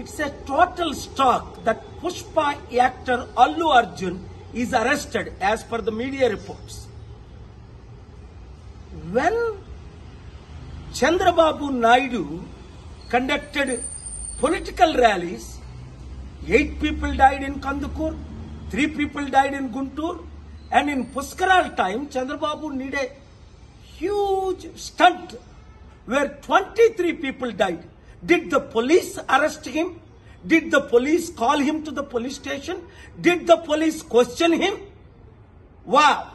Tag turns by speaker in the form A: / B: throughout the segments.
A: It's a total shock that Pushpa actor Allu Arjun is arrested as per the media reports. When Chandrababu Naidu conducted political rallies, 8 people died in Kandukur, 3 people died in Guntur, and in Puskaral time, Chandrababu needed a huge stunt where 23 people died. Did the police arrest him? Did the police call him to the police station? Did the police question him? Wow!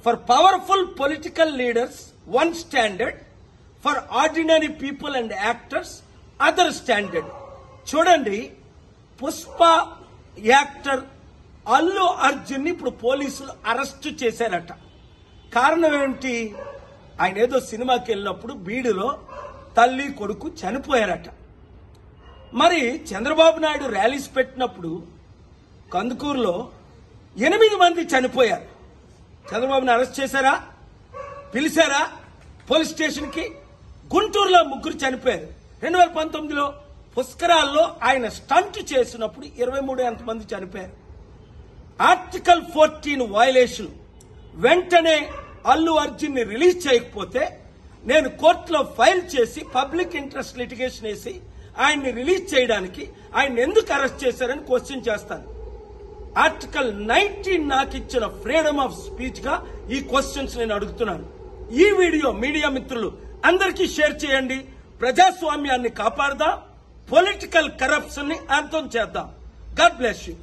A: For powerful political leaders, one standard. For ordinary people and actors, other standard. Chudandi, Pushpa actor Allu Arjun ni ఇప్పుడు పోలీసులు arrest చేశారట. కారణం ఏంటి? ఆయన ఏదో సినిమాకి వెళ్ళినప్పుడు బీడులో తల్లి కొడుకు చనిపోయారట. మరి చంద్రబాబు నాయుడు ర్యాలీస్ పెట్టినప్పుడు కందుకూరులో 8 మంది చనిపోయారు. చంద్రబాబుని అరెస్ట్ చేశారా? పిలిచారా పోలీస్ స్టేషన్ కి? గుంటూరులో 3 చనిపోయారు. 2019లో పుష్కరాల్లో ఆయన స్టంట్ చేసినప్పుడు 23 మంది చనిపోయారు. Article 14 violation. వెంటనే అల్లు అర్జున్ ని రిలీజ్ చేయకపోతే నేను కోర్టులో ఫైల్ చేసి పబ్లిక్ ఇంట్రెస్ట్ లిటిగేషన్ వేసి ఆయన్ని రిలీజ్ చేయడానికి ఆయన ఎందుకు అరెస్ట్ చేశారని క్వశ్చన్ చేస్తాను. ఆర్టికల్ 19 నాకు ఇచ్చిన ఫ్రీడమ్ ఆఫ్ స్పీచ్ గా ఈ క్వశ్చన్స్ నేను అడుగుతున్నాను. ఈ వీడియో మీడియా మిత్రులు అందరికీ షేర్ చేయండి. ప్రజాస్వామ్యాన్ని కాపాడదాం, పొలిటికల్ కరప్షన్ ని అంతం చేద్దాం. God bless you.